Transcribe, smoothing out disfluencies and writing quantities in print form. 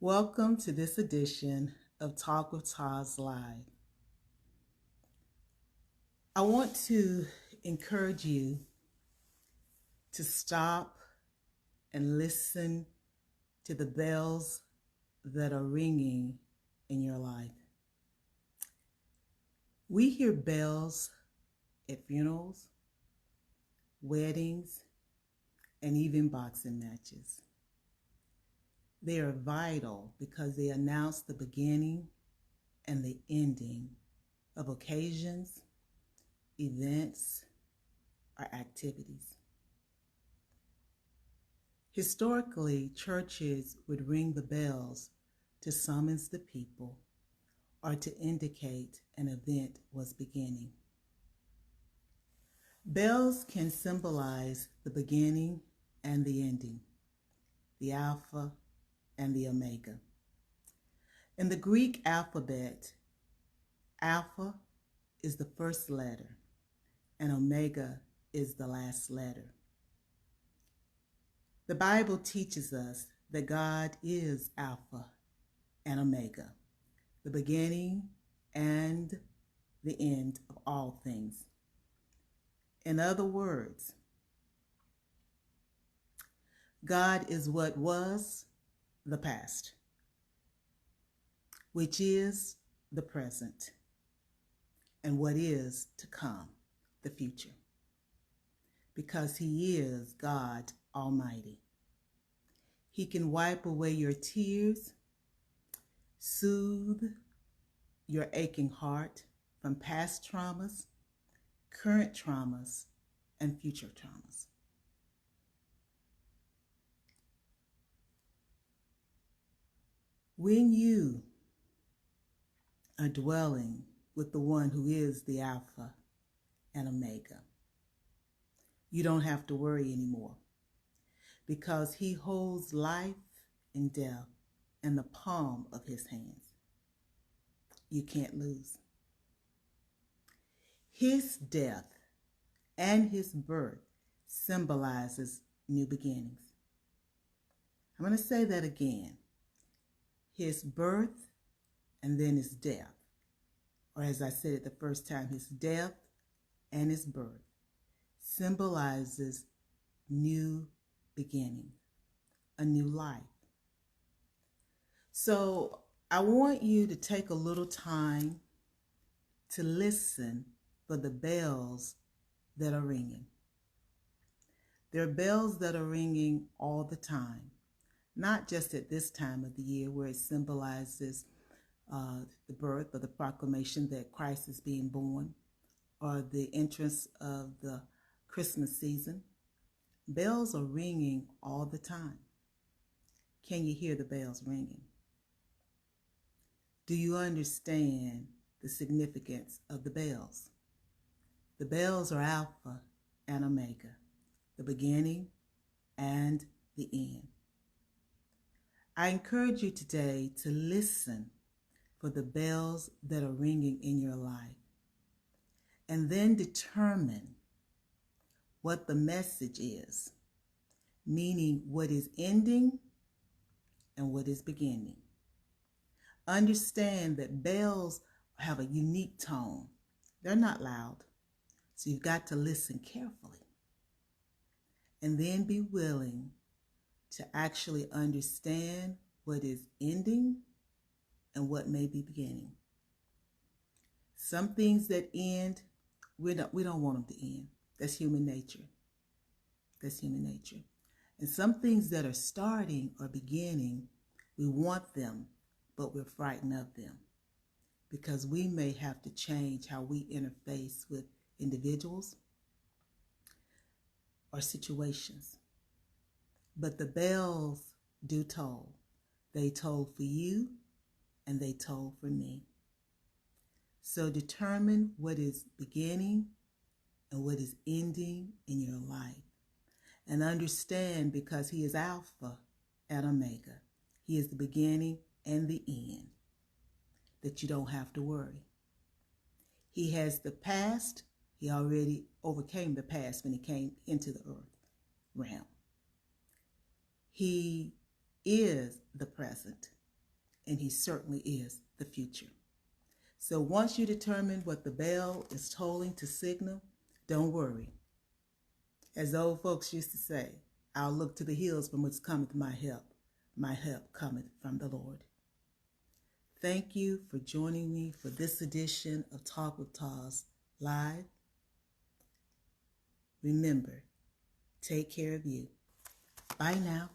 Welcome to this edition of Talk with Taz Live. I want to encourage you to stop and listen to the bells that are ringing in your life. We hear bells at funerals, weddings, and even boxing matches. They are vital because they announce the beginning and the ending of occasions, events, or activities. Historically, churches would ring the bells to summons the people or to indicate an event was beginning. Bells can symbolize the beginning and the ending, the Alpha and the Omega. In the Greek alphabet, Alpha is the first letter and Omega is the last letter. The Bible teaches us that God is Alpha and Omega, the beginning and the end of all things. In other words, God is what was the past, which is the present, and what is to come, the future, because He is God Almighty. He can wipe away your tears, soothe your aching heart from past traumas, current traumas, and future traumas. When you are dwelling with the one who is the Alpha and Omega, you don't have to worry anymore because He holds life and death in the palm of His hands. You can't lose. His death and His birth symbolizes new beginnings. I'm going to say that again. His birth and then His death, or as I said it the first time, His death and His birth symbolizes new beginning, a new life. So I want you to take a little time to listen for the bells that are ringing. There are bells that are ringing all the time, not just at this time of the year where it symbolizes the birth or the proclamation that Christ is being born, or the entrance of the Christmas season. Bells are ringing all the time. Can you hear the bells ringing? Do you understand the significance of the bells? The bells are Alpha and Omega, the beginning and the end. I encourage you today to listen for the bells that are ringing in your life, and then determine what the message is, meaning what is ending and what is beginning. Understand that bells have a unique tone. They're not loud, so you've got to listen carefully, and then be willing to actually understand what is ending and what may be beginning. Some things that end, we don't want them to end. That's human nature. That's human nature. And some things that are starting or beginning, we want them, but we're frightened of them because we may have to change how we interface with individuals or situations. But the bells do toll. They toll for you and they toll for me. So determine what is beginning and what is ending in your life. And understand, because He is Alpha and Omega, He is the beginning and the end, that you don't have to worry. He has the past. He already overcame the past when He came into the earth realm. He is the present, and he certainly is the future. So once you determine what the bell is tolling to signal, don't worry. As the old folks used to say, I'll look to the hills from which cometh my help. My help cometh from the Lord. Thank you for joining me for this edition of Talk with Taz Live. Remember, take care of you. Bye now.